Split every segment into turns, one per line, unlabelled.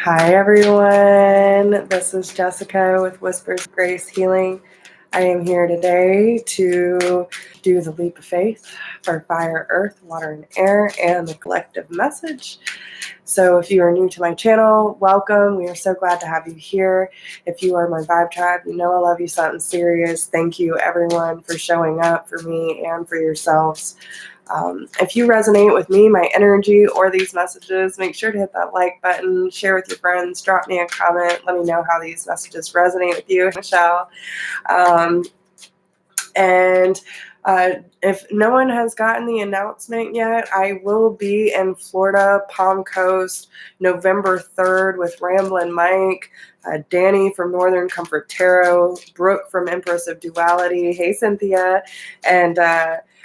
Hi everyone, this is Jessica with Whispers of Grace Healing. I am here today to do the leap of faith for fire, earth, water, and air, and the collective message. So if you are new to my channel, welcome. We are so glad to have you here. If you are my vibe tribe, you know I love you something serious. Thank you everyone for showing up for me and for yourselves. If you resonate with me, my energy, or these messages, make sure to hit that like button, share with your friends, drop me a comment, let me know how these messages resonate with you, Michelle. And if no one has gotten the announcement yet, I will be in Florida, Palm Coast, November 3rd with Ramblin Mike, Danny from Northern Comfort Tarot, Brooke from Empress of Duality, hey Cynthia, and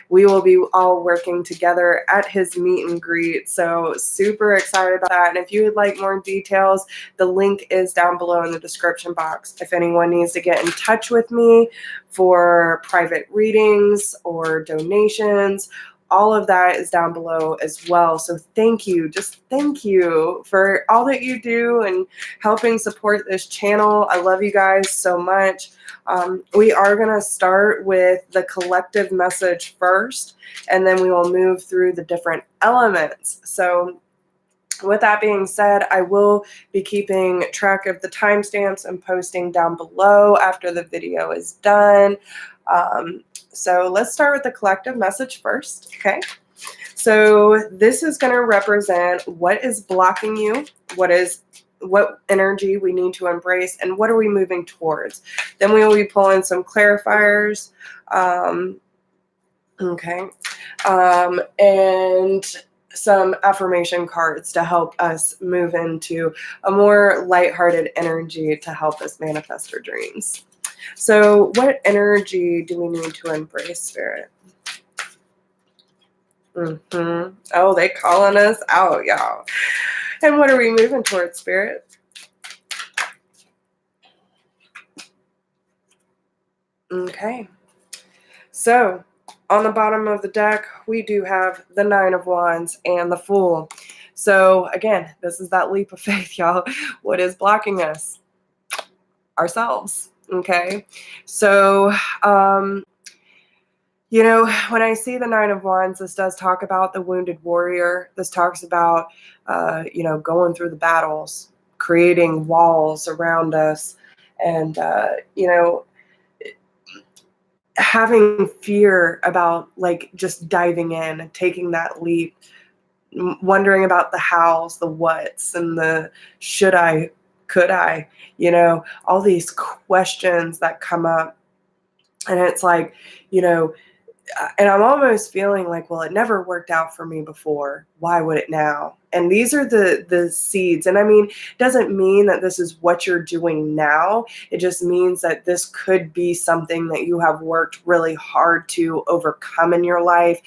we will be all working together at his meet and greet. So super excited about that. And if you would like more details, the link is down below in the description box. If anyone needs to get in touch with me for private readings or donations, all of that is down below as well. So thank you, just thank you for all that you do and helping support this channel. I love you guys so much. We are going to start with the collective message first, and then we will move through the different elements. So with that being said, I will be keeping track of the timestamps and posting down below after the video is done. So let's start with the collective message first, okay? So this is going to represent what is blocking you, what energy we need to embrace, and what are we moving towards. Then we will be pulling some clarifiers, okay, and some affirmation cards to help us move into a more lighthearted energy to help us manifest our dreams. So what energy do we need to embrace, Spirit? Oh, they calling us out, y'all. And what are we moving towards, Spirit? Okay. So on the bottom of the deck, we do have the Nine of Wands and the Fool. So again, this is that leap of faith, y'all. What is blocking us? Ourselves. Okay. So, you know, when I see the Nine of Wands, this does talk about the wounded warrior. This talks about, you know, going through the battles, creating walls around us, and, you know, having fear about like just diving in and taking that leap, wondering about the hows, the whats, and the should I, could I, you know, all these questions that come up. And it's like, you know, and I'm almost feeling like, well, it never worked out for me before. Why would it now? And these are the seeds. And I mean, it doesn't mean that this is what you're doing now. It just means that this could be something that you have worked really hard to overcome in your life.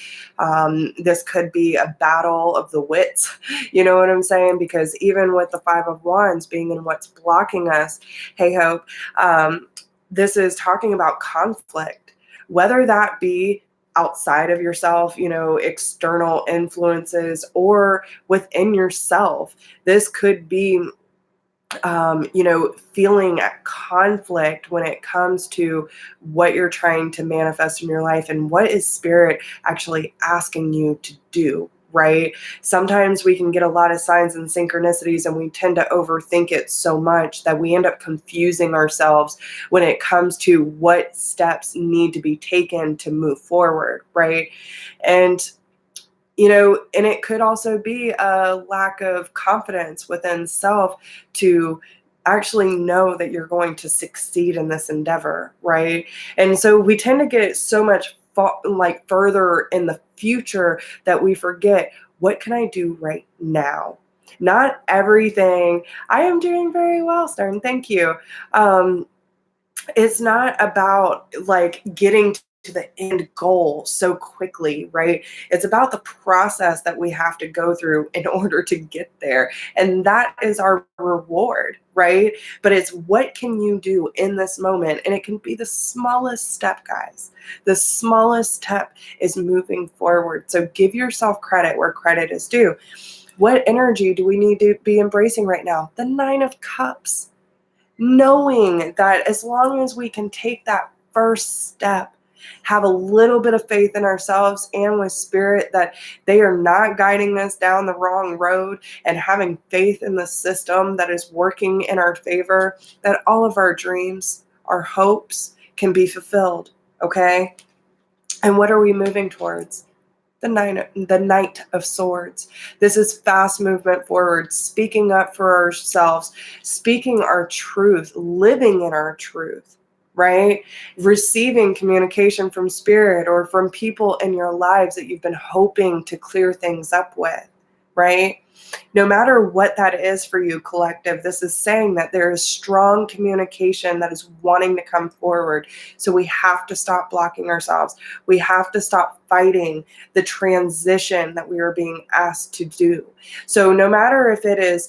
This could be a battle of the wits. You know what I'm saying? Because even with the Five of Wands being in what's blocking us, hey, Hope, this is talking about conflict, whether that be outside of yourself, you know, external influences, or within yourself. This could be, you know, feeling at conflict when it comes to what you're trying to manifest in your life and what is Spirit actually asking you to do. Right? Sometimes we can get a lot of signs and synchronicities and we tend to overthink it so much that we end up confusing ourselves when it comes to what steps need to be taken to move forward, right? And, you know, and it could also be a lack of confidence within self to actually know that you're going to succeed in this endeavor, right? And so we tend to get so much like further in the future that we forget, what can I do right now? Not everything. I am doing very well, Stern. Thank you. It's not about like getting to the end goal so quickly, right? It's about the process that we have to go through in order to get there. And that is our reward, right? But it's what can you do in this moment? And it can be the smallest step, guys. The smallest step is moving forward. So give yourself credit where credit is due. What energy do we need to be embracing right now? The 9 of Cups. Knowing that as long as we can take that first step, have a little bit of faith in ourselves and with spirit that they are not guiding us down the wrong road, and having faith in the system that is working in our favor, that all of our dreams, our hopes can be fulfilled, okay? And what are we moving towards? The Knight of Swords. This is fast movement forward, speaking up for ourselves, speaking our truth, living in our truth, right? Receiving communication from spirit or from people in your lives that you've been hoping to clear things up with, right? No matter what that is for you, collective, this is saying that there is strong communication that is wanting to come forward. So we have to stop blocking ourselves. We have to stop fighting the transition that we are being asked to do. So no matter if it is,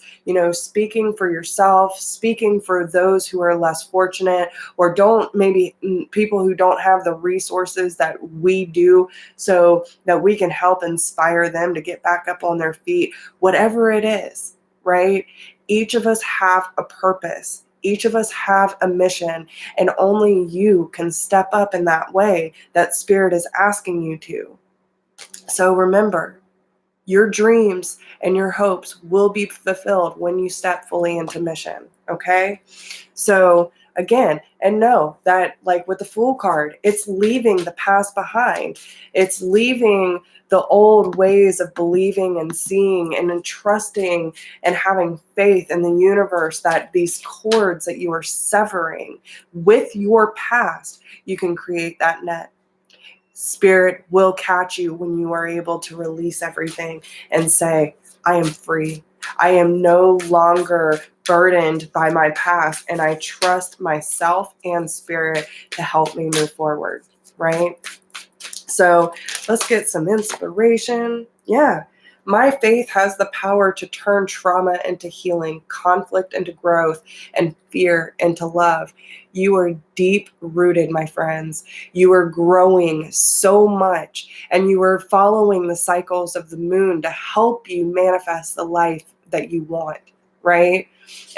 speaking for yourself, speaking for those who are less fortunate, or maybe people who don't have the resources that we do, so that we can help inspire them to get back up on their feet, whatever it is, right? Each of us have a purpose. Each of us have a mission, and only you can step up in that way that spirit is asking you to. So remember, your dreams and your hopes will be fulfilled when you step fully into mission, okay? So again, and know that, like with the Fool card, it's leaving the past behind. It's leaving the old ways of believing and seeing and trusting and having faith in the universe, that these cords that you are severing with your past, you can create that net. Spirit will catch you when you are able to release everything and say, I am free. I am no longer burdened by my past, and I trust myself and spirit to help me move forward, right? So let's get some inspiration. Yeah. My faith has the power to turn trauma into healing, conflict into growth, and fear into love. You are deep rooted, my friends. You are growing so much, and you are following the cycles of the moon to help you manifest the life that you want, right?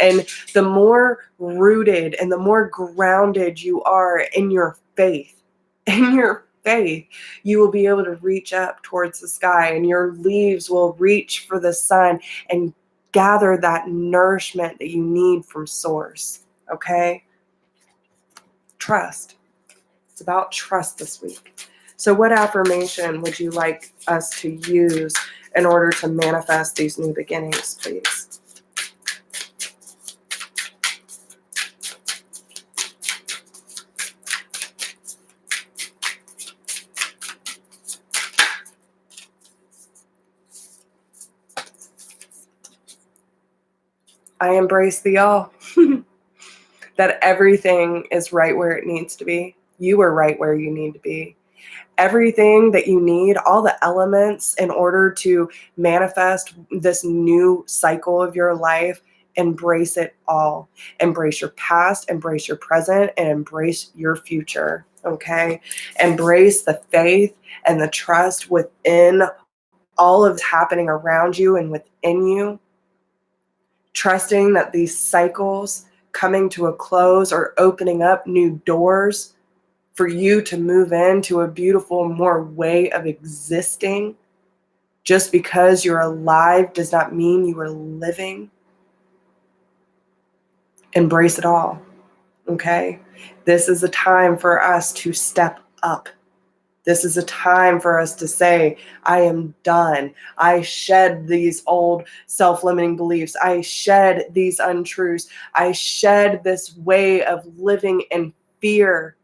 And the more rooted and the more grounded you are in your faith, you will be able to reach up towards the sky, and your leaves will reach for the sun and gather that nourishment that you need from source, okay? Trust. It's about trust this week. So what affirmation would you like us to use in order to manifest these new beginnings, please? I embrace the all. That everything is right where it needs to be. You are right where you need to be. Everything that you need, all the elements in order to manifest this new cycle of your life, embrace it all. Embrace your past, embrace your present, and embrace your future, okay? Embrace the faith and the trust within all of happening around you and within you. Trusting that these cycles coming to a close are opening up new doors for you to move into a beautiful, more way of existing. Just because you're alive does not mean you are living. Embrace it all, okay? This is a time for us to step up. This is a time for us to say, I am done. I shed these old self-limiting beliefs. I shed these untruths. I shed this way of living in fear.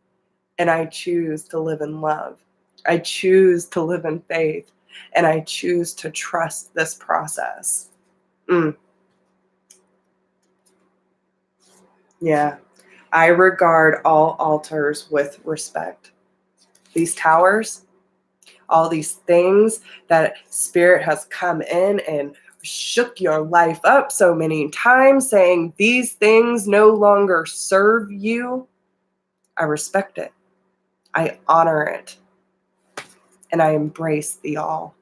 And I choose to live in love. I choose to live in faith. And I choose to trust this process. Yeah. I regard all altars with respect. These towers, all these things that spirit has come in and shook your life up so many times, saying these things no longer serve you. I respect it. I honor it. And I embrace the all.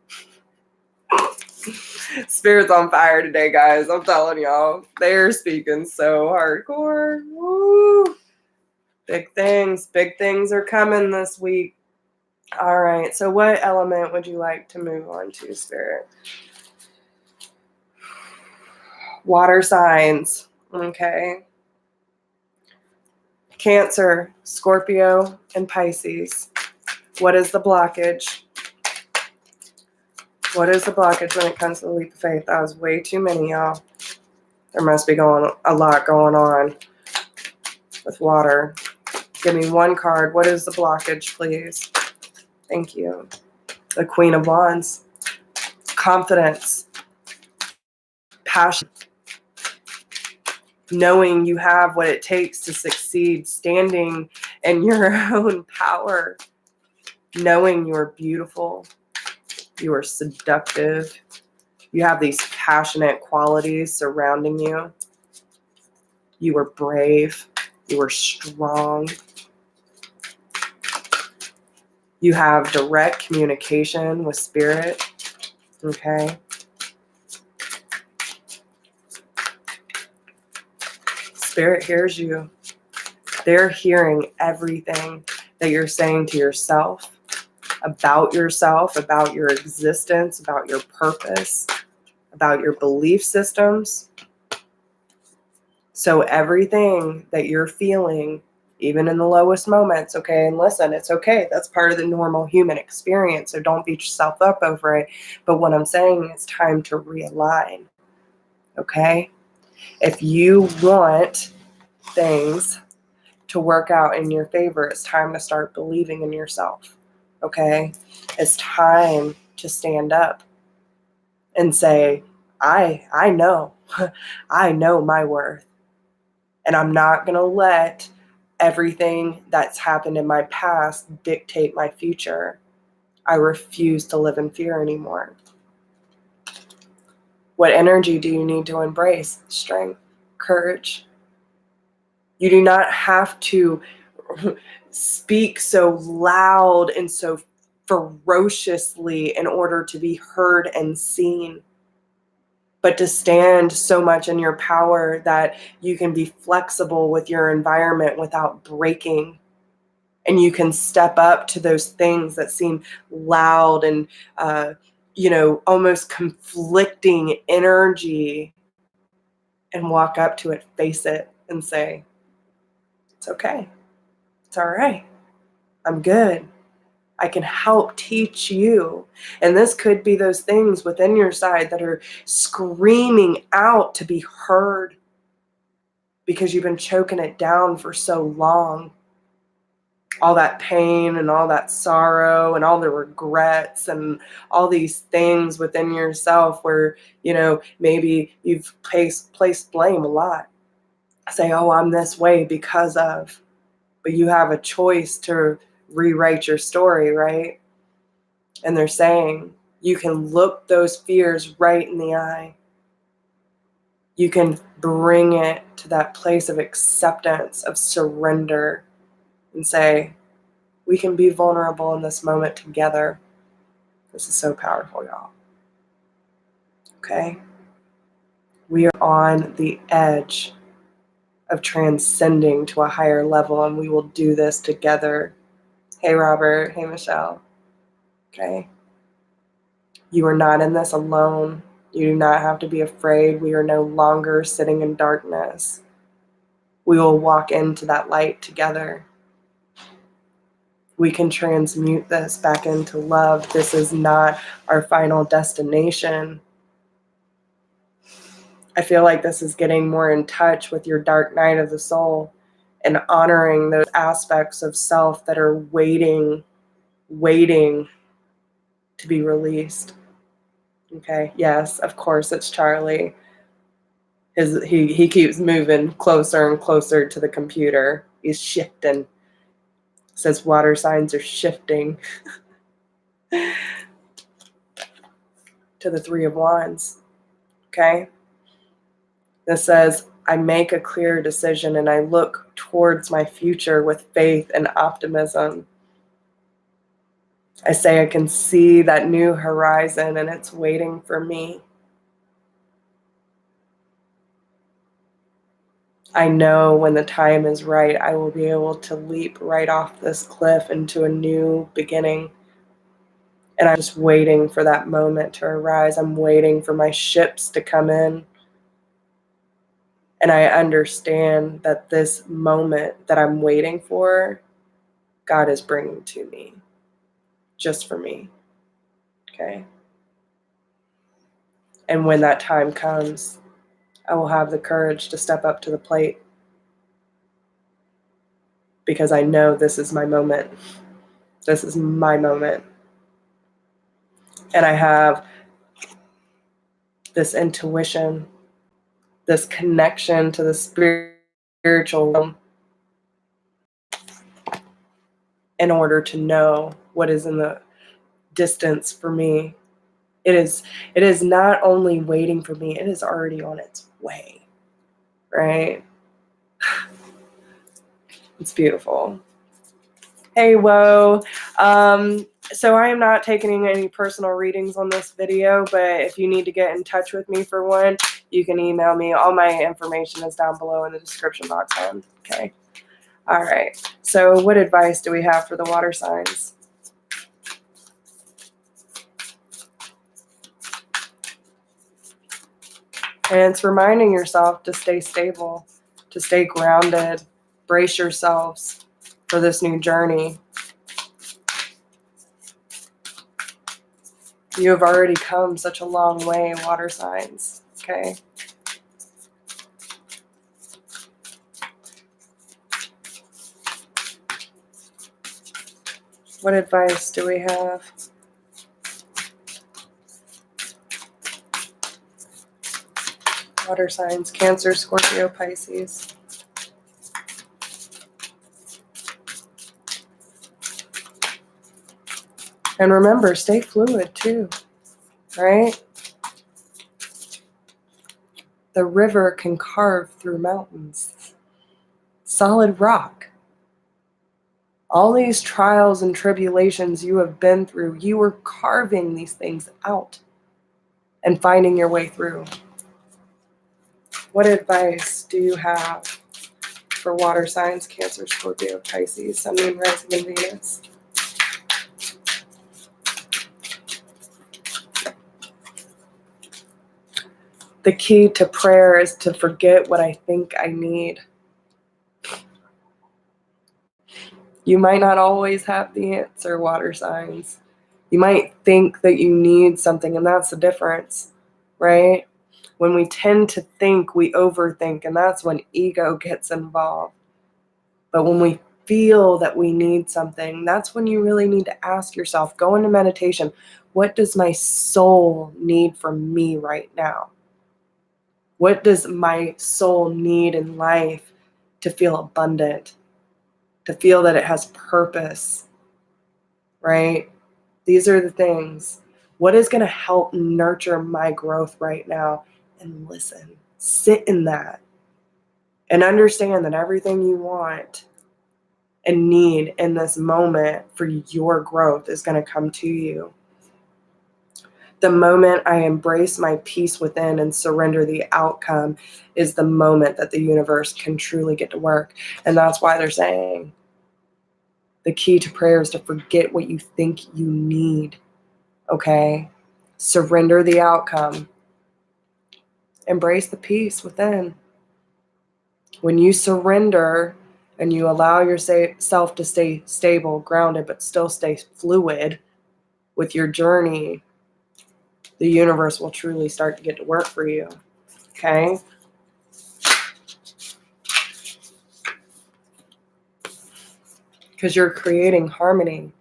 Spirit's on fire today, guys. I'm telling y'all. They're speaking so hardcore. Woo! Big things are coming this week. All right. So what element would you like to move on to, Spirit? Water signs. Okay. Cancer, Scorpio, and Pisces. What is the blockage? What is the blockage when it comes to the leap of faith? That was way too many, y'all. There must be a lot going on with water. Give me one card. What is the blockage, please? Thank you. The Queen of Wands. Confidence. Passion. Knowing you have what it takes to succeed. Standing in your own power. Knowing you're beautiful. You are seductive. You have these passionate qualities surrounding you. You are brave. You are strong. You have direct communication with spirit. Okay. Spirit hears you. They're hearing everything that you're saying to yourself, about your existence, about your purpose, about your belief systems. So everything that you're feeling, even in the lowest moments, okay, and listen, it's okay. That's part of the normal human experience. So don't beat yourself up over it. But what I'm saying is time to realign, okay? If you want things to work out in your favor, it's time to start believing in yourself, okay? It's time to stand up and say, I know, I know my worth. And I'm not going to let everything that's happened in my past dictate my future. I refuse to live in fear anymore. What energy do you need to embrace? Strength, courage. You do not have to speak so loud and so ferociously in order to be heard and seen, but to stand so much in your power that you can be flexible with your environment without breaking. And you can step up to those things that seem loud and, almost conflicting energy, and walk up to it, face it, and say, it's okay. It's all right. I'm good. I can help teach you. And this could be those things within your side that are screaming out to be heard because you've been choking it down for so long. All that pain and all that sorrow and all the regrets and all these things within yourself where, maybe you've placed blame a lot. Say, oh, I'm this way because of. But you have a choice to rewrite your story, right? And they're saying you can look those fears right in the eye. You can bring it to that place of acceptance, of surrender, and say, we can be vulnerable in this moment together. This is so powerful, y'all. Okay? We are on the edge of transcending to a higher level, and we will do this together. Hey, Robert. Hey, Michelle. Okay? You are not in this alone. You do not have to be afraid. We are no longer sitting in darkness. We will walk into that light together. We can transmute this back into love. This is not our final destination. I feel like this is getting more in touch with your dark night of the soul and honoring those aspects of self that are waiting to be released. Okay, yes, of course, it's Charlie. He keeps moving closer and closer to the computer. He's shifting. Says water signs are shifting. To the Three of Wands. Okay? This says, I make a clear decision and I look towards my future with faith and optimism. I say I can see that new horizon and it's waiting for me. I know when the time is right, I will be able to leap right off this cliff into a new beginning. And I'm just waiting for that moment to arise. I'm waiting for my ships to come in. And I understand that this moment that I'm waiting for, God is bringing to me, just for me. Okay? And when that time comes, I will have the courage to step up to the plate because I know this is my moment. This is my moment. And I have this intuition, this connection to the spiritual realm in order to know what is in the distance for me. It is not only waiting for me, it is already on its way, right? It's beautiful. Hey, whoa. So I am not taking any personal readings on this video, but if you need to get in touch with me for one, you can email me. All my information is down below in the description box. Okay. All right. So what advice do we have for the water signs? And it's reminding yourself to stay stable, to stay grounded, brace yourselves for this new journey. You have already come such a long way, water signs, okay? What advice do we have? Water signs, Cancer, Scorpio, Pisces. And remember, stay fluid too, right? The river can carve through mountains. Solid rock. All these trials and tribulations you have been through, you were carving these things out and finding your way through. What advice do you have for water signs, Cancer, Scorpio, Pisces, Sun, Moon, Rising, and Venus? The key to prayer is to forget what I think I need. You might not always have the answer, water signs. You might think that you need something, and that's the difference, right? When we tend to think, we overthink, and that's when ego gets involved. But when we feel that we need something, that's when you really need to ask yourself, go into meditation, what does my soul need from me right now? What does my soul need in life to feel abundant, to feel that it has purpose, right? These are the things. What is going to help nurture my growth right now? And listen, sit in that and understand that everything you want and need in this moment for your growth is going to come to you. The moment I embrace my peace within and surrender the outcome is the moment that the universe can truly get to work. And that's why they're saying the key to prayer is to forget what you think you need. Okay? Surrender the outcome. Embrace the peace within. When you surrender and you allow yourself to stay stable, grounded, but still stay fluid with your journey, the universe will truly start to get to work for you. Okay? Because you're creating harmony.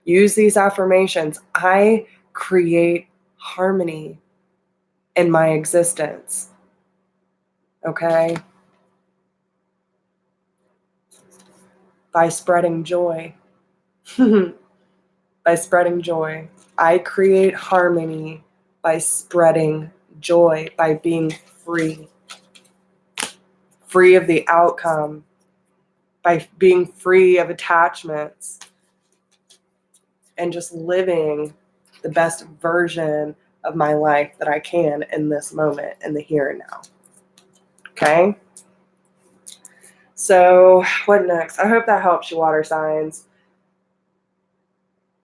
Use these affirmations. I create harmony in my existence. Okay? By spreading joy. By spreading joy. I create harmony by spreading joy, by being free. Free of the outcome, by being free of attachments. and just living the best version of my life that I can in this moment, in the here and now. Okay? So, what next? I hope that helps you, water signs.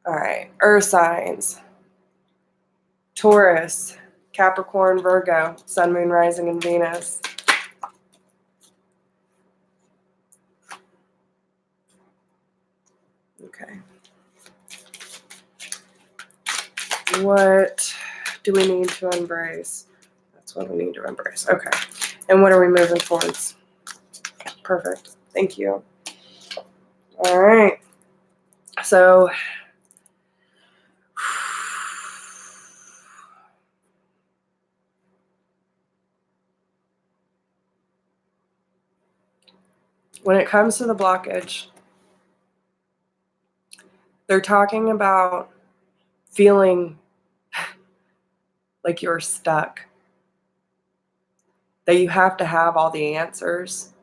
All right, earth signs. Taurus, Capricorn, Virgo, Sun, Moon, Rising, and Venus. Okay. What do we need to embrace? That's what we need to embrace. Okay. And what are we moving towards? Perfect. Thank you. All right. So, when it comes to the blockage, they're talking about feeling like you're stuck, that you have to have all the answers,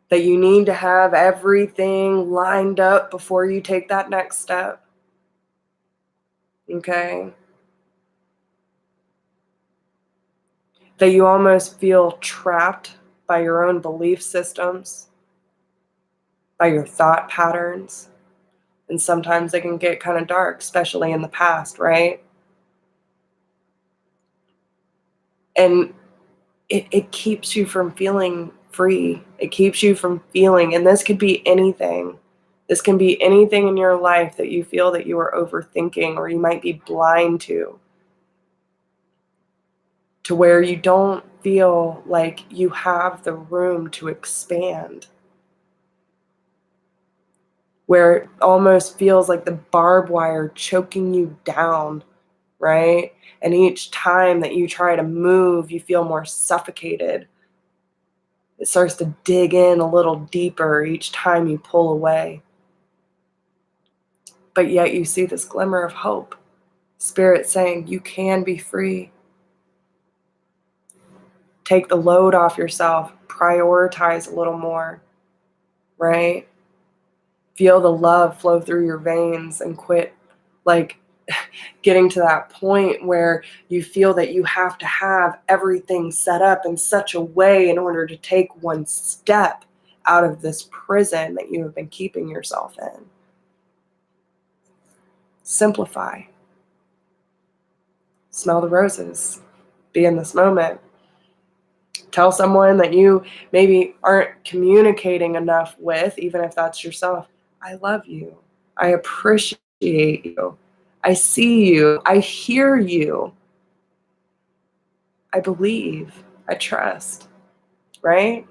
that you need to have everything lined up before you take that next step. Okay? That you almost feel trapped by your own belief systems, by your thought patterns. And sometimes they can get kind of dark, especially in the past, right? And it keeps you from feeling free. It keeps you from feeling, and this could be anything. This can be anything in your life that you feel that you are overthinking or you might be blind to where you don't feel like you have the room to expand, where it almost feels like the barbed wire choking you down, right? And each time that you try to move, you feel more suffocated. It starts to dig in a little deeper each time you pull away. But yet you see this glimmer of hope. Spirit saying you can be free. Take the load off yourself. Prioritize a little more, right? Feel the love flow through your veins and quit like getting to that point where you feel that you have to have everything set up in such a way in order to take one step out of this prison that you have been keeping yourself in. Simplify. Smell the roses. Be in this moment. Tell someone that you maybe aren't communicating enough with, even if that's yourself, I love you. I appreciate you. I see you. I hear you. I believe. I trust. Right?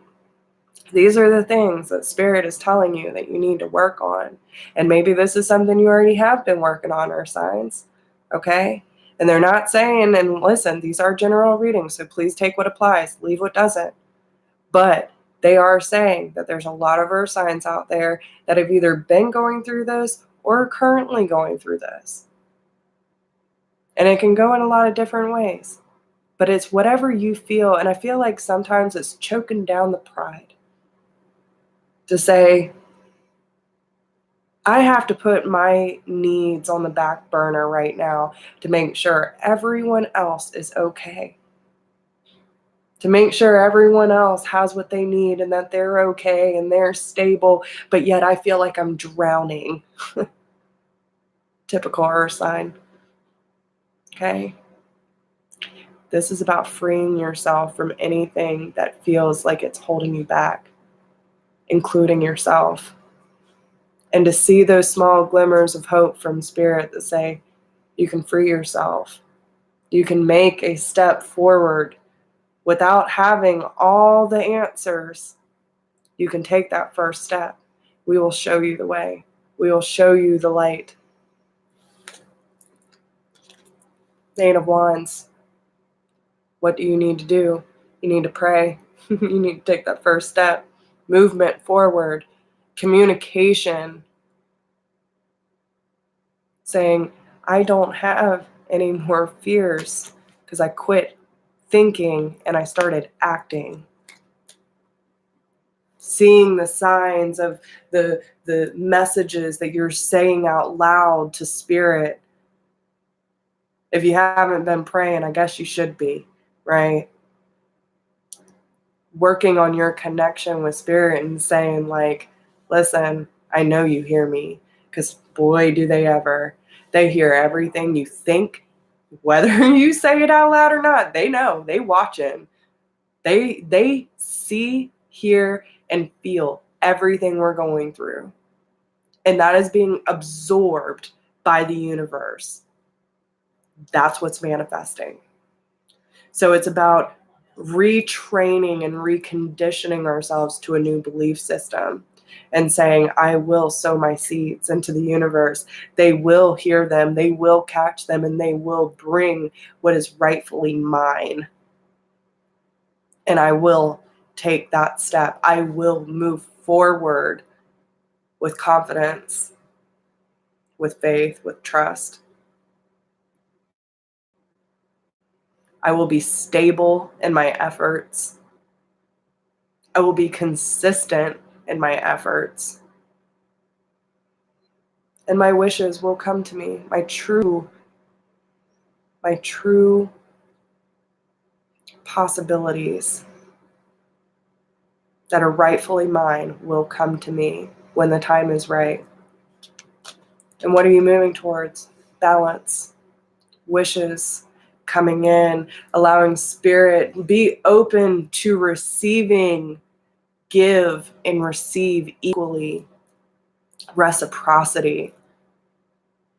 These are the things that Spirit is telling you that you need to work on. And maybe this is something you already have been working on, Earth signs. Okay? And they're not saying, and listen, these are general readings, so please take what applies, leave what doesn't. But they are saying that there's a lot of Earth signs out there that have either been going through this or are currently going through this. And it can go in a lot of different ways. But it's whatever you feel. And I feel like sometimes it's choking down the pride to say, I have to put my needs on the back burner right now to make sure everyone else is okay. To make sure everyone else has what they need and that they're okay and they're stable, but yet I feel like I'm drowning. Typical Earth sign. Okay? This is about freeing yourself from anything that feels like it's holding you back, including yourself. And to see those small glimmers of hope from Spirit that say, you can free yourself. You can make a step forward without having all the answers. You can take that first step. We will show you the way. We will show you the light. Eight of Wands. What do you need to do? You need to pray. You need to take that first step. Movement forward. Communication. Saying, I don't have any more fears because I quit thinking and I started acting. seeing the signs of the messages that you're saying out loud to spirit. If you haven't been praying, I guess you should be, right? Working on your connection with spirit and saying, like, listen, I know you hear me, because boy, do they ever. They hear everything you think, whether you say it out loud or not. They know, they watching. They see, hear, and feel everything we're going through. And that is being absorbed by the universe. That's what's manifesting. So it's about retraining and reconditioning ourselves to a new belief system and saying, I will sow my seeds into the universe. They will hear them, they will catch them, and they will bring what is rightfully mine. And I will take that step. I will move forward with confidence, with faith, with trust. I will be stable in my efforts. I will be consistent in my efforts. And my wishes will come to me. My true possibilities that are rightfully mine will come to me when the time is right. And what are you moving towards? Balance, wishes coming in, allowing spirit, be open to receiving, give and receive equally, reciprocity,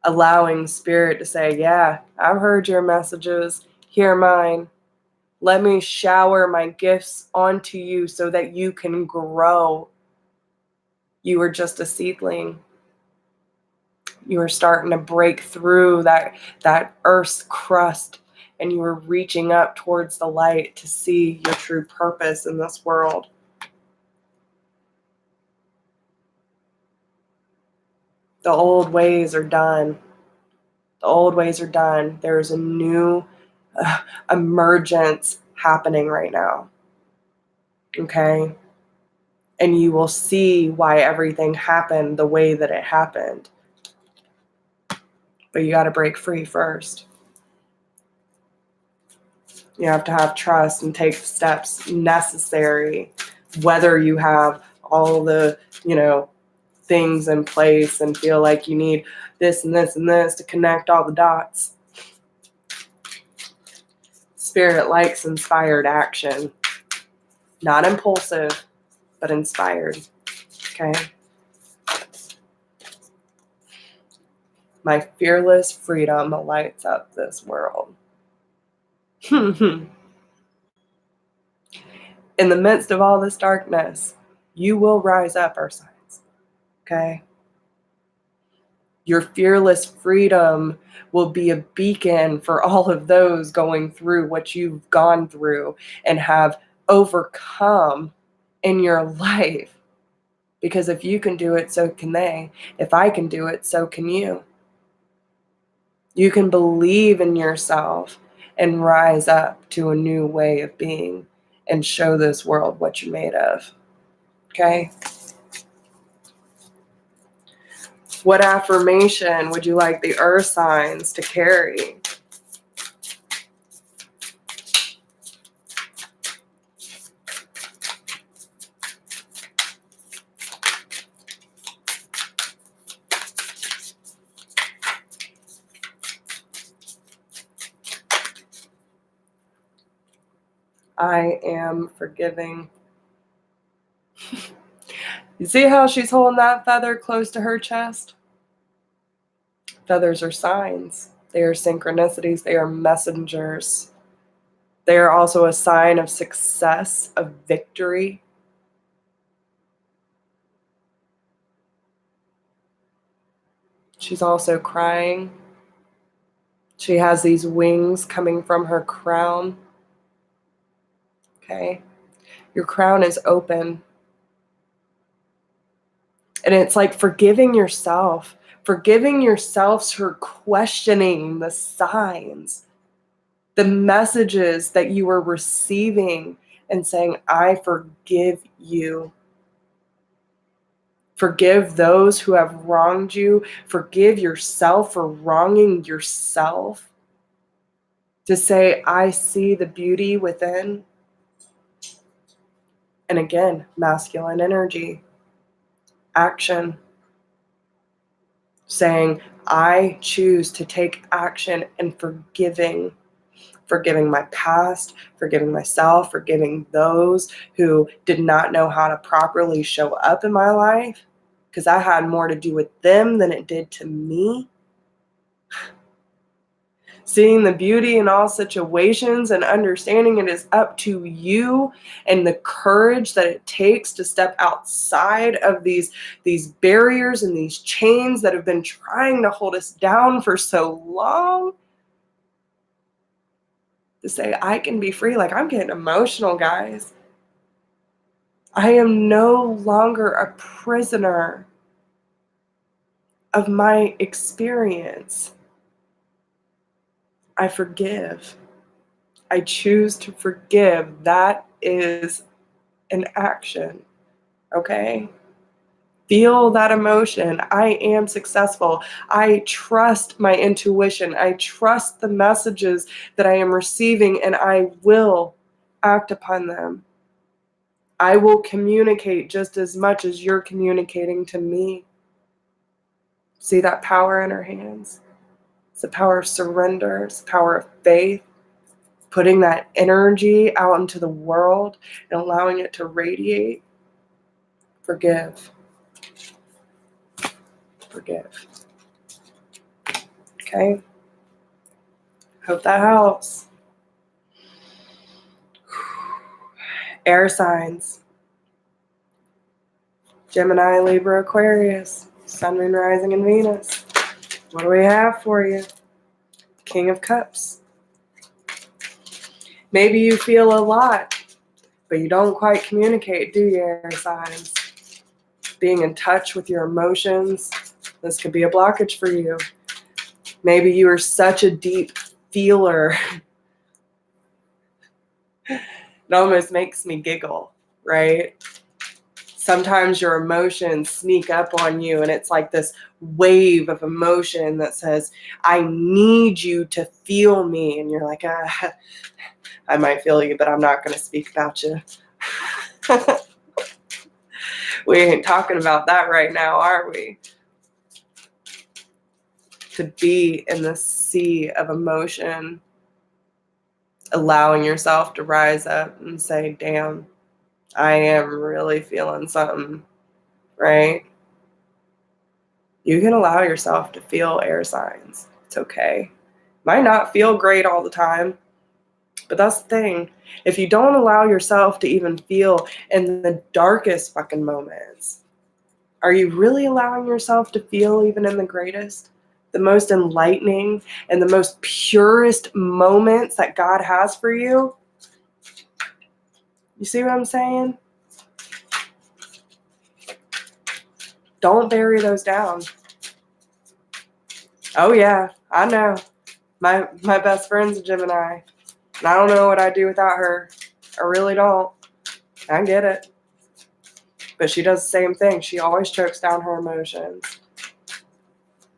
allowing spirit to say, yeah, I've heard your messages, hear mine. Let me shower my gifts onto you so that you can grow. You are just a seedling. You are starting to break through that earth's crust, and you are reaching up towards the light to see your true purpose in this world. The old ways are done. The old ways are done. There's a new emergence happening right now. Okay? And you will see why everything happened the way that it happened. But you got to break free first. You have to have trust and take the steps necessary, whether you have all the, things in place and feel like you need this and this and this to connect all the dots. Spirit likes inspired action. Not impulsive, but inspired. Okay? My fearless freedom lights up this world. In the midst of all this darkness, you will rise up, our signs. Okay? Your fearless freedom will be a beacon for all of those going through what you've gone through and have overcome in your life. Because if you can do it, so can they. If I can do it, so can you. You can believe in yourself and rise up to a new way of being and show this world what you're made of. Okay? What affirmation would you like the earth signs to carry? I am forgiving. You see how she's holding that feather close to her chest? Feathers are signs. They are synchronicities. They are messengers. They are also a sign of success, of victory. She's also crying. She has these wings coming from her crown. Okay? Your crown is open. And it's like forgiving yourself for questioning the signs, the messages that you were receiving, and saying, I forgive you. Forgive those who have wronged you. Forgive yourself for wronging yourself. To say, I see the beauty within. And again, masculine energy, action. Saying, I choose to take action and forgiving my past, forgiving myself, forgiving those who did not know how to properly show up in my life, because I had more to do with them than it did to me. Seeing the beauty in all situations and understanding it is up to you, and the courage that it takes to step outside of these barriers and these chains that have been trying to hold us down for so long. To say, I can be free. Like, I'm getting emotional, guys. I am no longer a prisoner of my experience. I forgive. I choose to forgive. That is an action, okay? Feel that emotion. I am successful. I trust my intuition. I trust the messages that I am receiving, and I will act upon them. I will communicate just as much as you're communicating to me. See that power in our hands? It's the power of surrender. It's the power of faith. Putting that energy out into the world and allowing it to radiate. Forgive. Forgive. Okay? Hope that helps. Air signs. Gemini, Libra, Aquarius. Sun, Moon, Rising, and Venus. What do we have for you? King of Cups. Maybe you feel a lot, but you don't quite communicate, do you, air signs? Being in touch with your emotions. This could be a blockage for you. Maybe you are such a deep feeler. It almost makes me giggle, right? Sometimes your emotions sneak up on you, and it's like this wave of emotion that says, I need you to feel me. And you're like, I might feel you, but I'm not going to speak about you. We ain't talking about that right now, are we? To be in the sea of emotion, allowing yourself to rise up and say, damn, I am really feeling something, right? You can allow yourself to feel air signs. It's okay. Might not feel great all the time, but that's the thing. If you don't allow yourself to even feel in the darkest fucking moments, are you really allowing yourself to feel even in the greatest, the most enlightening, and the most purest moments that God has for you? You see what I'm saying? Don't bury those down. Oh yeah, I know. My best friend's a Gemini, and I don't know what I'd do without her. I really don't. I get it. But she does the same thing. She always chokes down her emotions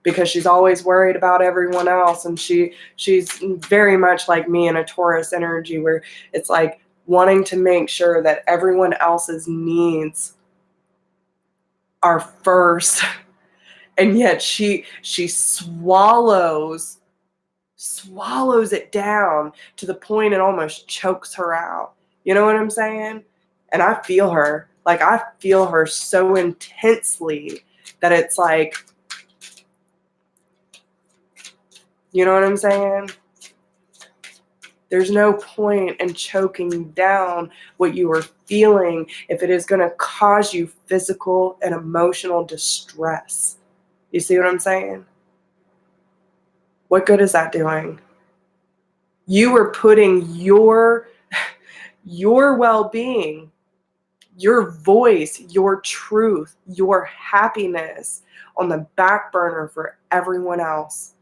because she's always worried about everyone else, and she's very much like me in a Taurus energy, where it's like wanting to make sure that everyone else's needs are first. And yet she swallows it down to the point it almost chokes her out. You know what I'm saying? And I feel her. Like, I feel her so intensely that it's like, you know what I'm saying? There's no point in choking down what you are feeling if it is going to cause you physical and emotional distress. You see what I'm saying? What good is that doing? You are putting your well-being, your voice, your truth, your happiness on the back burner for everyone else.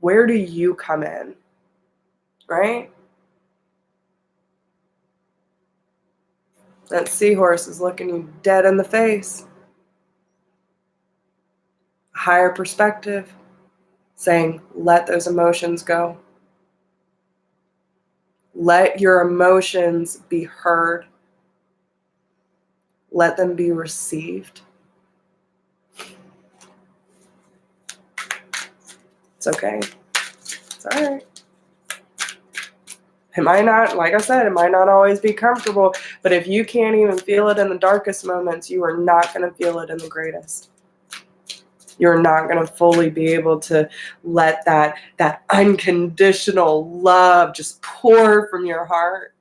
Where do you come in? Right? That seahorse is looking you dead in the face. higher perspective, saying, let those emotions go. Let your emotions be heard. Let them be received. It's okay. It's all right. It might not, like I said, it might not always be comfortable, but if you can't even feel it in the darkest moments, you are not going to feel it in the greatest. You're not going to fully be able to let that unconditional love just pour from your heart.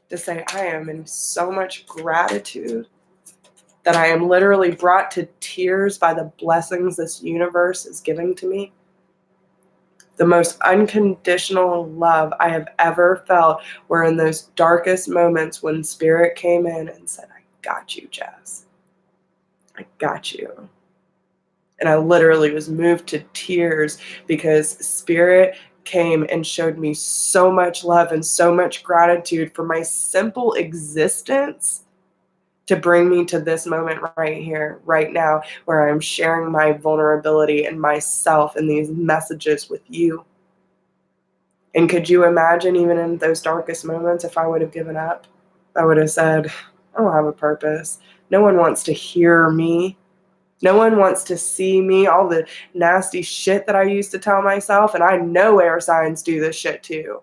To say, I am in so much gratitude that I am literally brought to tears by the blessings this universe is giving to me. The most unconditional love I have ever felt were in those darkest moments when Spirit came in and said, I got you, Jess. I got you. And I literally was moved to tears because Spirit came and showed me so much love and so much gratitude for my simple existence to bring me to this moment right here, right now, where I'm sharing my vulnerability and myself in these messages with you. And could you imagine, even in those darkest moments, if I would have given up? I would have said, I don't have a purpose. No one wants to hear me. No one wants to see me, all the nasty shit that I used to tell myself, and I know air signs do this shit too.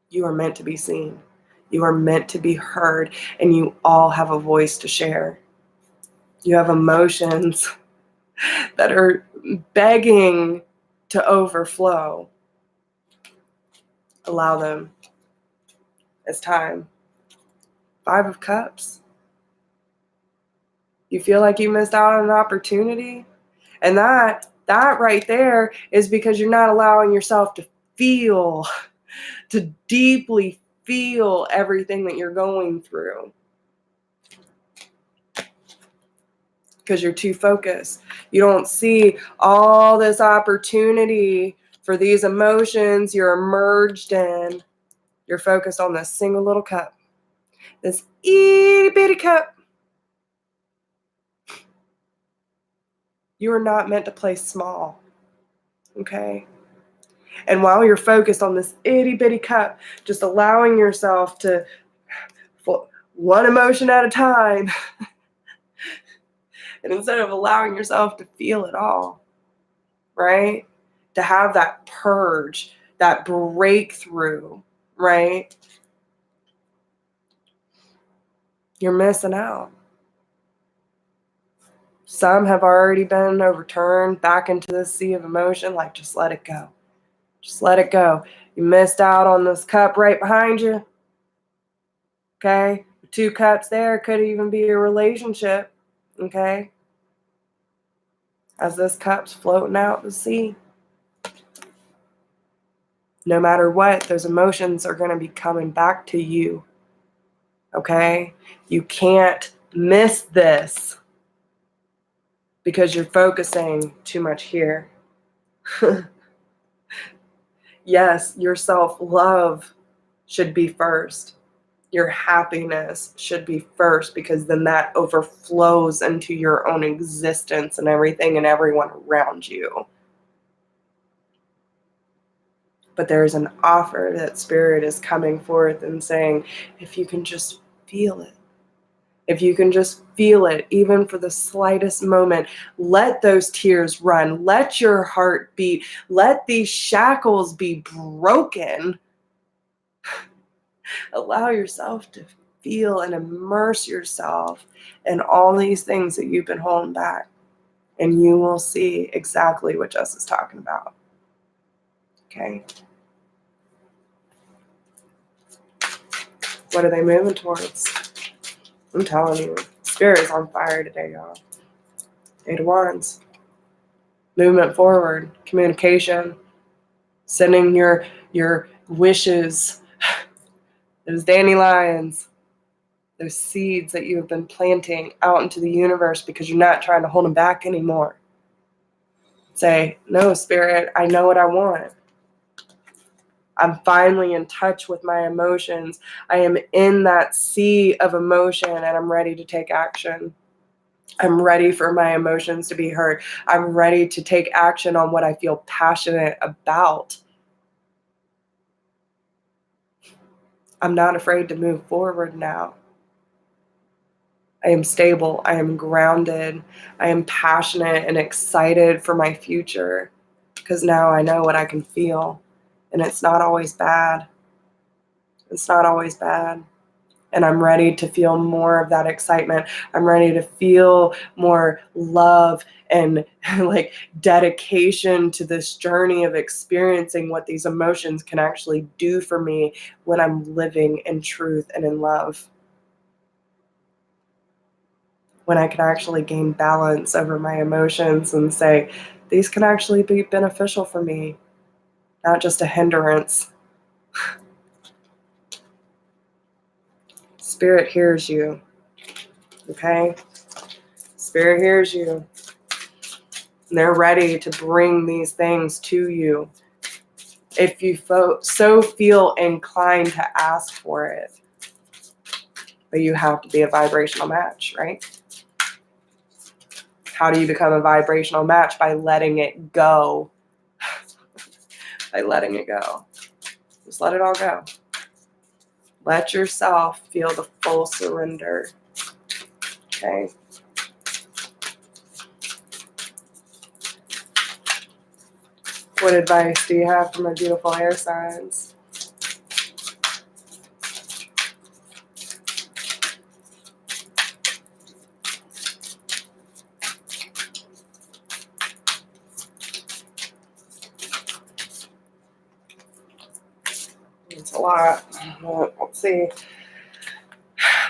You are meant to be seen. You are meant to be heard, and you all have a voice to share. You have emotions that are begging to overflow. Allow them. It's time. 5 of Cups. You feel like you missed out on an opportunity? And that right there is because you're not allowing yourself to feel, to deeply feel everything that you're going through. Because you're too focused. You don't see all this opportunity for these emotions you're immersed in. You're focused on this single little cup. This itty bitty cup. You are not meant to play small. Okay? And while you're focused on this itty bitty cup, just allowing yourself to, one emotion at a time, and instead of allowing yourself to feel it all, right? To have that purge, that breakthrough, right? You're missing out. Some have already been overturned back into the sea of emotion. Like, just let it go. Just let it go. You missed out on this cup right behind you. Okay? 2 cups there could even be a relationship. Okay? As this cup's floating out to sea. No matter what, those emotions are going to be coming back to you. Okay? You can't miss this because you're focusing too much here. Yes, your self-love should be first. Your happiness should be first, because then that overflows into your own existence and everything and everyone around you. But there's an offer that Spirit is coming forth and saying, if you can just feel it, if you can just feel it, even for the slightest moment, let those tears run, let your heart beat, let these shackles be broken. Allow yourself to feel and immerse yourself in all these things that you've been holding back. And you will see exactly what Jess is talking about. Okay? What are they moving towards? I'm telling you, Spirit is on fire today, y'all. 8 of Wands. Movement forward, communication, sending your wishes, those dandelions, those seeds that you have been planting out into the universe because you're not trying to hold them back anymore. Say, no, Spirit, I know what I want. I'm finally in touch with my emotions. I am in that sea of emotion and I'm ready to take action. I'm ready for my emotions to be heard. I'm ready to take action on what I feel passionate about. I'm not afraid to move forward now. I am stable. I am grounded. I am passionate and excited for my future because now I know what I can feel. And it's not always bad. It's not always bad. And I'm ready to feel more of that excitement. I'm ready to feel more love and like dedication to this journey of experiencing what these emotions can actually do for me when I'm living in truth and in love. When I can actually gain balance over my emotions and say, these can actually be beneficial for me, not just a hindrance. Spirit hears you, okay? Spirit hears you. And they're ready to bring these things to you if you so feel inclined to ask for it. But you have to be a vibrational match, right? How do you become a vibrational match? By letting it go. By letting it go. Just let it all go. Let yourself feel the full surrender. Okay? What advice do you have for my beautiful air signs? It's a lot. Let's see.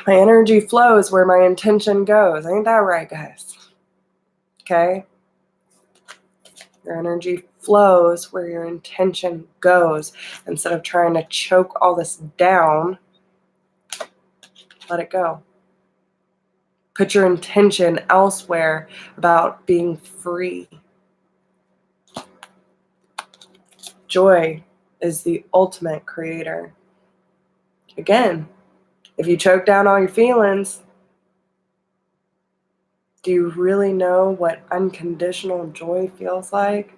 My energy flows where my intention goes. Ain't that right, guys? Okay? Your energy flows where your intention goes. Instead of trying to choke all this down, let it go. Put your intention elsewhere about being free. Joy is the ultimate creator. Again, if you choke down all your feelings, do you really know what unconditional joy feels like?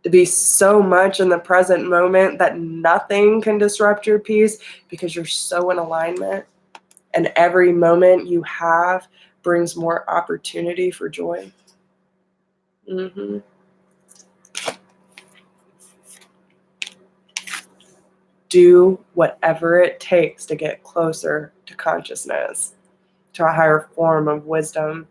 To be so much in the present moment that nothing can disrupt your peace because you're so in alignment, and every moment you have brings more opportunity for joy. Do whatever it takes to get closer to consciousness, to a higher form of wisdom,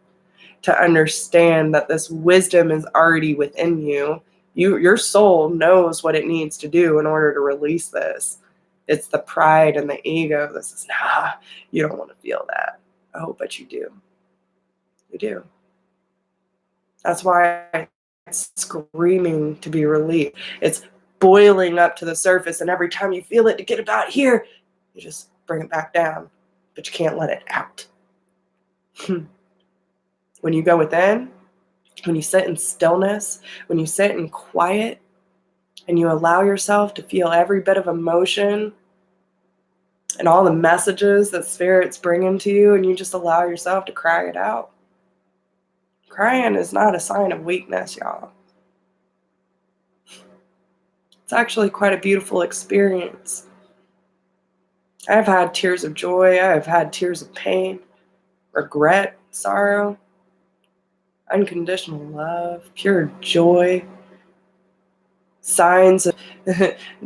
to understand that this wisdom is already within you. Your soul knows what it needs to do in order to release this. It's the pride and the ego that says, nah, you don't want to feel that. Oh, but you do. You do. That's why it's screaming to be released. It's boiling up to the surface, and every time you feel it to get about here, you just bring it back down, but you can't let it out. When you go within, when you sit in stillness, when you sit in quiet, and you allow yourself to feel every bit of emotion and all the messages that Spirit's bringing to you, and you just allow yourself to cry it out. Crying is not a sign of weakness, y'all. It's actually quite a beautiful experience. I've had tears of joy. I've had tears of pain, regret, sorrow, unconditional love, pure joy, signs of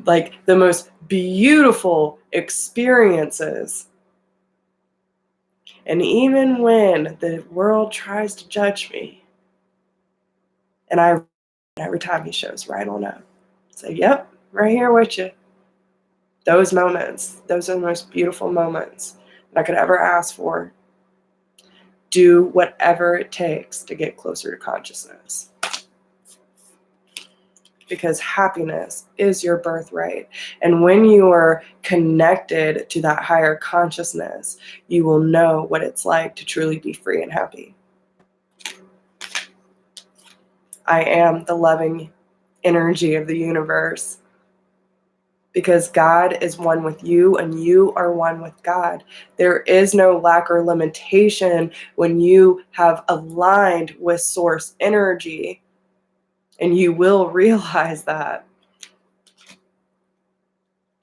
like the most beautiful experiences. And even when the world tries to judge me, and every time he shows right on up, say, yep, right here with you. Those moments, those are the most beautiful moments that I could ever ask for. Do whatever it takes to get closer to consciousness. Because happiness is your birthright. And when you are connected to that higher consciousness, you will know what it's like to truly be free and happy. I am the loving energy of the universe. because God is one with you and you are one with God. There is no lack or limitation when you have aligned with source energy, and you will realize that.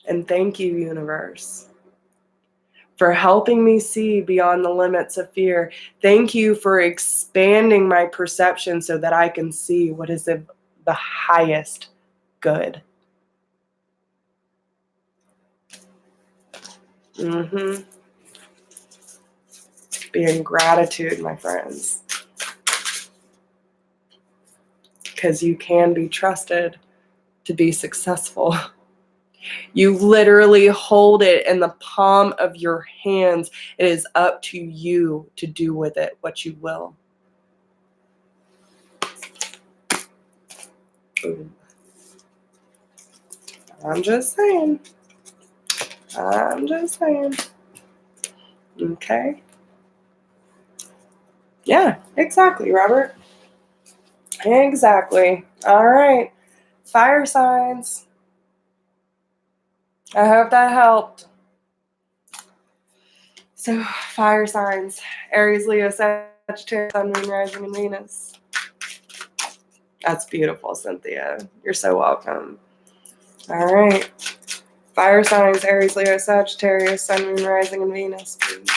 And thank you, universe, for helping me see beyond the limits of fear. Thank you for expanding my perception so that I can see what is the highest good. Be in gratitude, my friends, because you can be trusted to be successful. You literally hold it in the palm of your hands. It is up to you to do with it what you will. Ooh. I'm just saying. Okay. Yeah, exactly, Robert. Exactly. All right. Fire signs. I hope that helped. So, fire signs: Aries, Leo, Sagittarius, Sun, Moon, Rising, and Venus. That's beautiful, Cynthia. You're so welcome. All right. Fire signs: Aries, Leo, Sagittarius, Sun, Moon, Rising, and Venus. Please.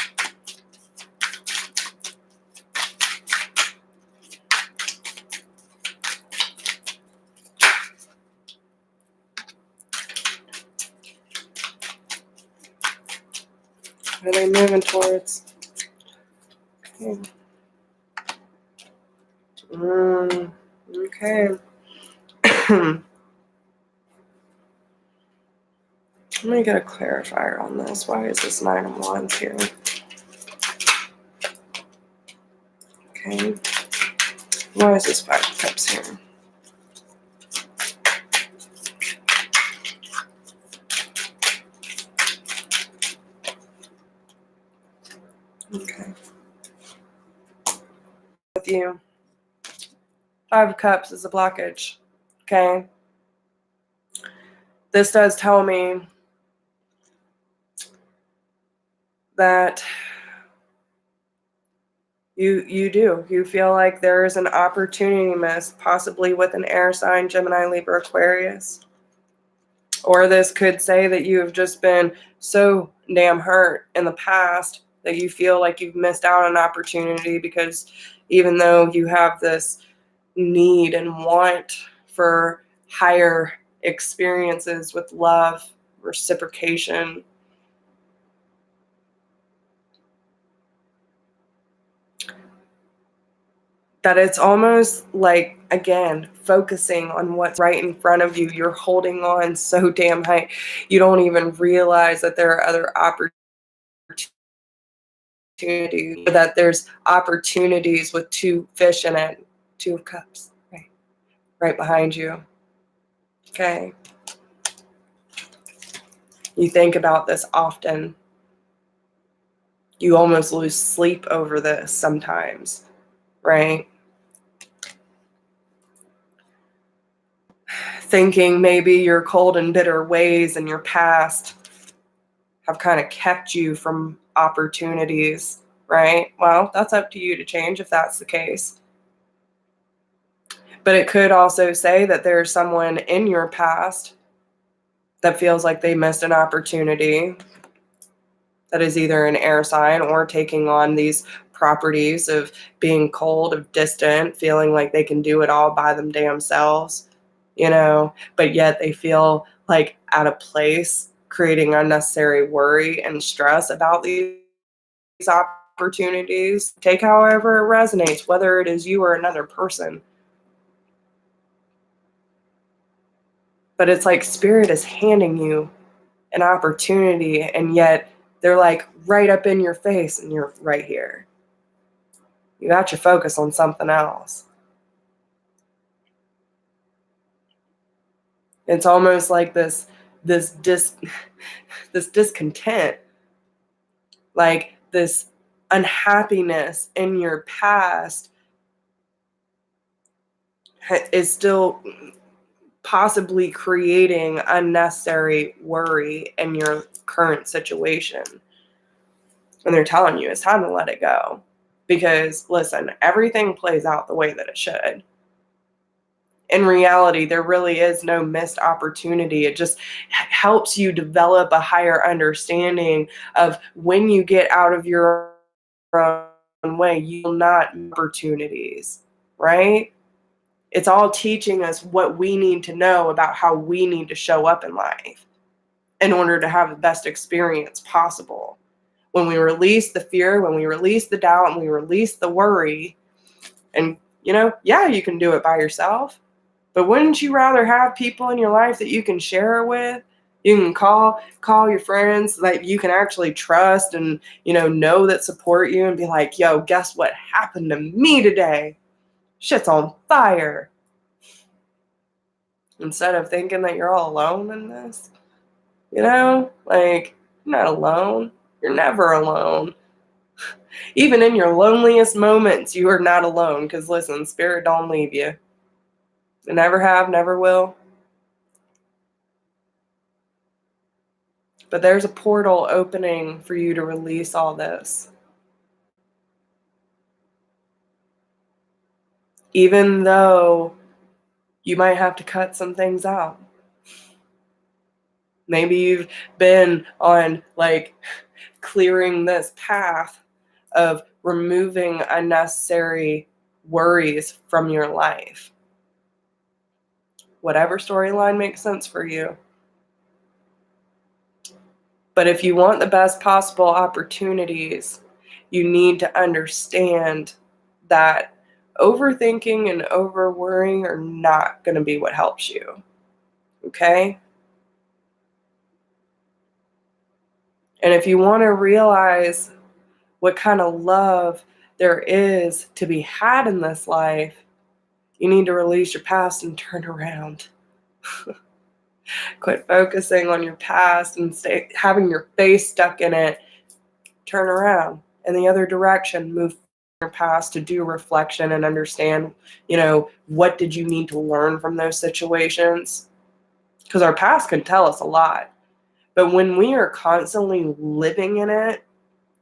What are they moving towards? Okay. Okay. Let me get a clarifier on this. Why is this 9 of Wands here? Okay. Why is this 5 of Cups here? Okay. With you. 5 of Cups is a blockage. Okay. This does tell me that you feel like there is an opportunity missed, possibly with an air sign, Gemini, Libra, Aquarius. Or this could say that you have just been so damn hurt in the past that you feel like you've missed out on an opportunity, because even though you have this need and want for higher experiences with love, reciprocation, that it's almost like, again, focusing on what's right in front of you. You're holding on so damn high. You don't even realize that there are other opportunities, that there's opportunities with 2 fish in it, 2 of Cups, right behind you. Okay. You think about this often. You almost lose sleep over this sometimes, right? Thinking maybe your cold and bitter ways in your past have kind of kept you from opportunities, right? Well, that's up to you to change if that's the case. But it could also say that there's someone in your past that feels like they missed an opportunity, that is either an air sign or taking on these properties of being cold, of distant, feeling like they can do it all by them damn selves, but yet they feel like out of place, creating unnecessary worry and stress about these opportunities. Take however it resonates, whether it is you or another person. But it's like Spirit is handing you an opportunity, and yet they're like right up in your face and you're right here. You got your focus on something else. It's almost like this discontent, like this unhappiness in your past is still possibly creating unnecessary worry in your current situation. And they're telling you it's time to let it go. Because, listen, everything plays out the way that it should. In reality, there really is no missed opportunity. It just helps you develop a higher understanding of when you get out of your own way, you will not opportunities, right? It's all teaching us what we need to know about how we need to show up in life in order to have the best experience possible. When we release the fear, when we release the doubt, and we release the worry, and yeah, you can do it by yourself. But wouldn't you rather have people in your life that you can share it with? You can call your friends that you can actually trust and, know that support you and be like, yo, guess what happened to me today? Shit's on fire. Instead of thinking that you're all alone in this, like, you're not alone. You're never alone. Even in your loneliest moments, you are not alone. Because listen, spirit don't leave you. They never have, never will. But there's a portal opening for you to release all this. Even though you might have to cut some things out. Maybe you've been on clearing this path of removing unnecessary worries from your life. Whatever storyline makes sense for you. But if you want the best possible opportunities, you need to understand that overthinking and over worrying are not going to be what helps you. Okay? And if you want to realize what kind of love there is to be had in this life, you need to release your past and turn around. Quit focusing on your past and having your face stuck in it. Turn around in the other direction. Move your past to do reflection and understand, what did you need to learn from those situations? Because our past can tell us a lot. But when we are constantly living in it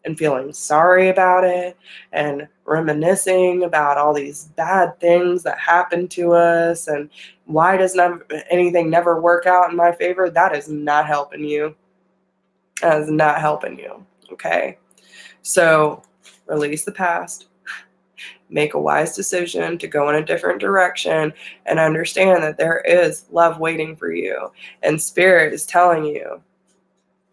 and feeling sorry about it and reminiscing about all these bad things that happened to us and why does anything never work out in my favor, that is not helping you. That is not helping you, okay? So release the past, make a wise decision to go in a different direction, and understand that there is love waiting for you. And Spirit is telling you,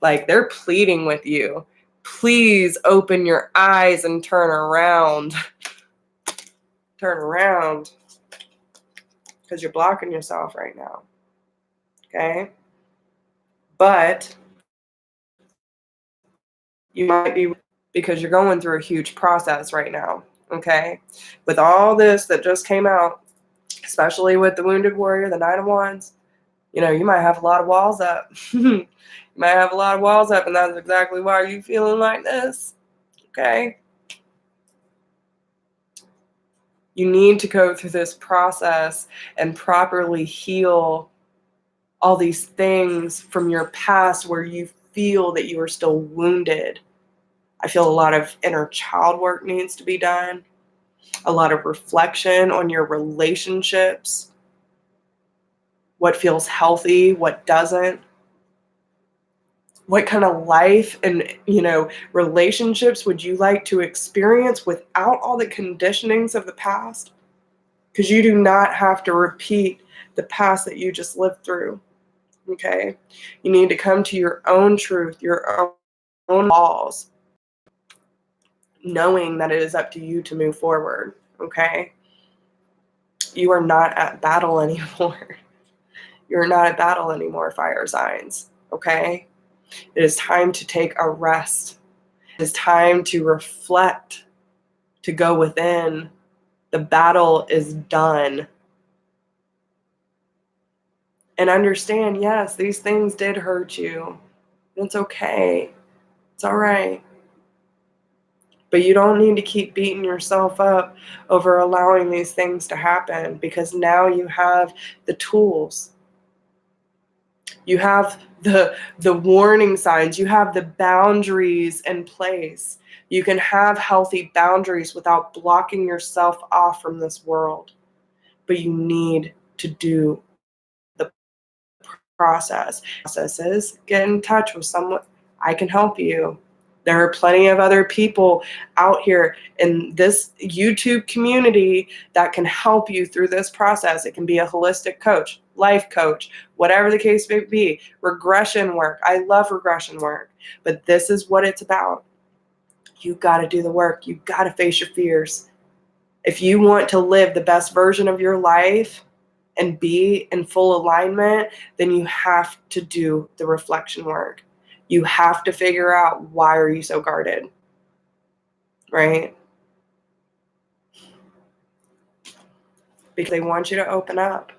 they're pleading with you, please open your eyes and turn around. Turn around. Because you're blocking yourself right now. Okay? But you might be, because you're going through a huge process right now. Okay? With all this that just came out, especially with the Wounded Warrior, the Nine of Wands, you might have a lot of walls up. You might have a lot of walls up, and that's exactly why you're feeling like this. Okay? You need to go through this process and properly heal all these things from your past where you feel that you are still wounded. I feel a lot of inner child work needs to be done, a lot of reflection on your relationships, what feels healthy, what doesn't. What kind of life and, relationships would you like to experience without all the conditionings of the past? Because you do not have to repeat the past that you just lived through, okay? You need to come to your own truth, your own laws, knowing that it is up to you to move forward, okay? You are not at battle anymore. You're not at battle anymore, fire signs, okay? It is time to take a rest. It is time to reflect, to go within. The battle is done. And understand, yes, these things did hurt you. It's okay. It's all right. But you don't need to keep beating yourself up over allowing these things to happen, because now you have the tools. You have the warning signs. You have the boundaries in place. You can have healthy boundaries without blocking yourself off from this world. But you need to do the process. Process is get in touch with someone. I can help you. There are plenty of other people out here in this YouTube community that can help you through this process. It can be a holistic coach, life coach, whatever the case may be, regression work. I love regression work, but this is what it's about. You got to do the work. You got to face your fears. If you want to live the best version of your life and be in full alignment, then you have to do the reflection work. You have to figure out, why are you so guarded, right? Because they want you to open up.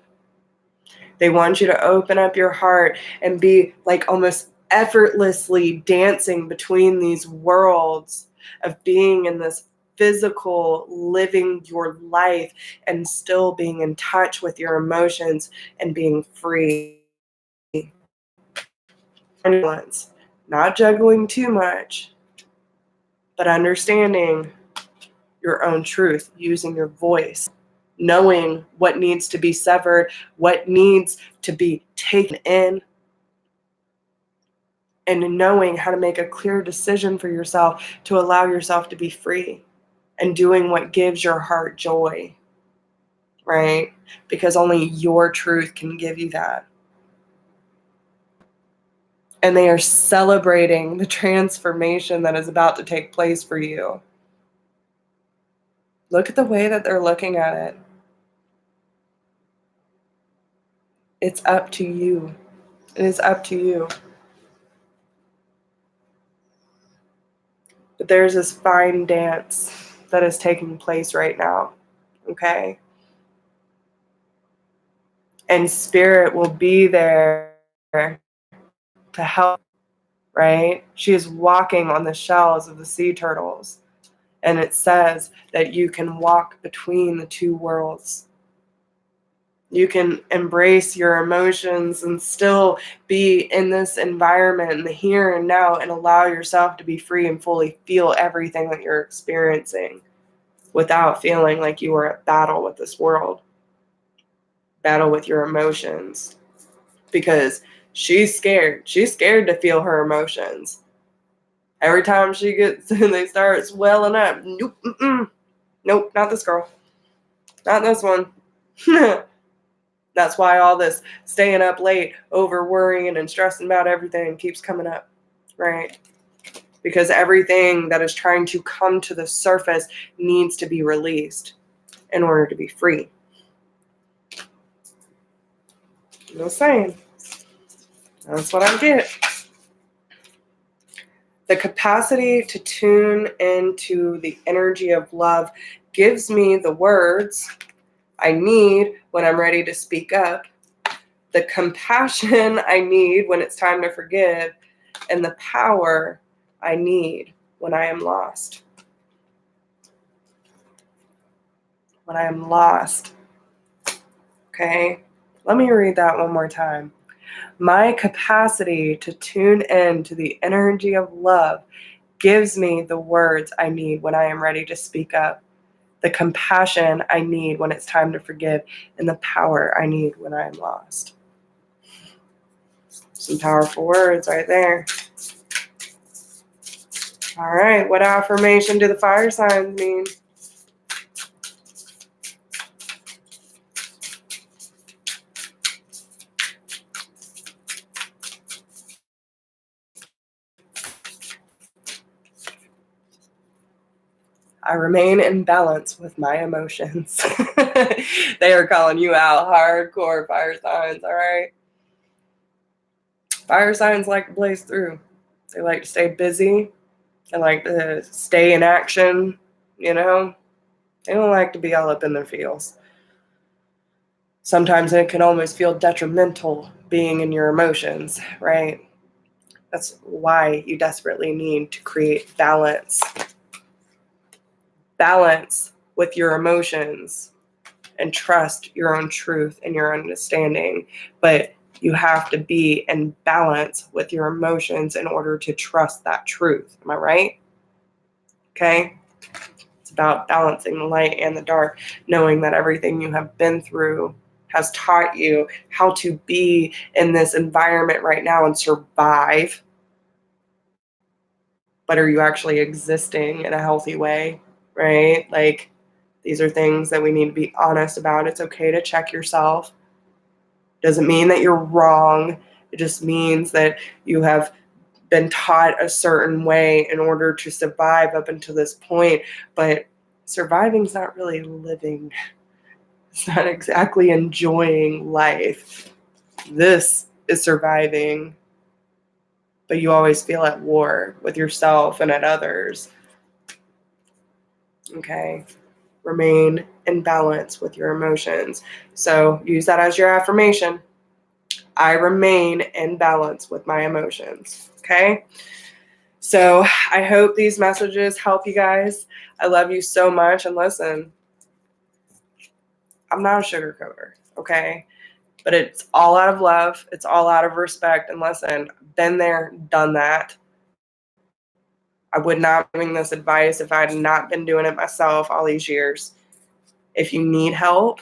They want you to open up your heart and be like almost effortlessly dancing between these worlds of being in this physical, living your life and still being in touch with your emotions and being free. Not juggling too much, but understanding your own truth, using your voice, knowing what needs to be severed, what needs to be taken in, and knowing how to make a clear decision for yourself to allow yourself to be free and doing what gives your heart joy, right? Because only your truth can give you that. And they are celebrating the transformation that is about to take place for you. Look at the way that they're looking at it. It's up to you. It is up to you. But there's this fine dance that is taking place right now, okay? And spirit will be there to help, right? She is walking on the shells of the sea turtles. And it says that you can walk between the two worlds. You can embrace your emotions and still be in this environment in the here and now and allow yourself to be free and fully feel everything that you're experiencing without feeling like you are at battle with this world, battle with your emotions. Because she's scared. She's scared to feel her emotions. Every time she gets, they start swelling up. Nope, nope, not this girl. Not this one. That's why all this staying up late, over worrying and stressing about everything keeps coming up, right? Because everything that is trying to come to the surface needs to be released in order to be free. Just saying. That's what I get. The capacity to tune into the energy of love gives me the words I need when I'm ready to speak up, the compassion I need when it's time to forgive, and the power I need when I am lost. When I am lost. Okay? Let me read that one more time. My capacity to tune in to the energy of love gives me the words I need when I am ready to speak up, the compassion I need when it's time to forgive, and the power I need when I am lost. Some powerful words right there. All right, what affirmation do the fire signs mean? I remain in balance with my emotions. They are calling you out hardcore, fire signs, all right? Fire signs like to blaze through. They like to stay busy. They like to stay in action, you know? They don't like to be all up in their feels. Sometimes it can almost feel detrimental being in your emotions, right? That's why you desperately need to create balance. Balance with your emotions and trust your own truth and your understanding. But You have to be in balance with your emotions in order to trust that truth. Am I right? Okay? It's about balancing the light and the dark, knowing that everything you have been through has taught you how to be in this environment right now and survive. But are you actually existing in a healthy way? Right? Like, these are things that we need to be honest about. It's okay to check yourself. Doesn't mean that you're wrong. It just means that you have been taught a certain way in order to survive up until this point. But surviving is not really living. It's not exactly enjoying life. This is surviving, but you always feel at war with yourself and at others. Okay? Remain in balance with your emotions. So use that as your affirmation. I remain in balance with my emotions. Okay? So I hope these messages help you guys. I love you so much. And listen, I'm not a sugarcoater, okay? But it's all out of love. It's all out of respect. And listen, been there, done that. I would not be giving this advice if I had not been doing it myself all these years. If you need help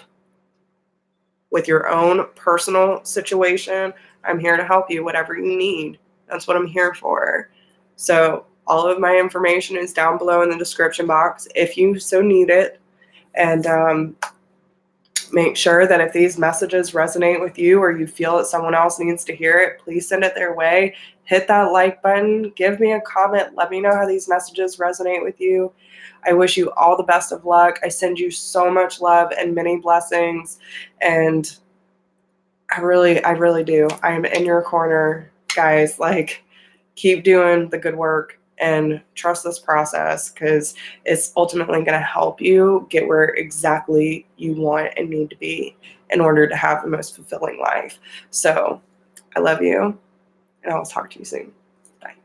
with your own personal situation, I'm here to help you, whatever you need. That's what I'm here for. So all of my information is down below in the description box if you so need it. And make sure that if these messages resonate with you or you feel that someone else needs to hear it, please send it their way. Hit that like button. Give me a comment. Let me know how these messages resonate with you. I wish you all the best of luck. I send you so much love and many blessings. And I really do. I'm in your corner, guys. Like, keep doing the good work and trust this process, because it's ultimately going to help you get where exactly you want and need to be in order to have the most fulfilling life. So I love you, and I'll talk to you soon. Bye.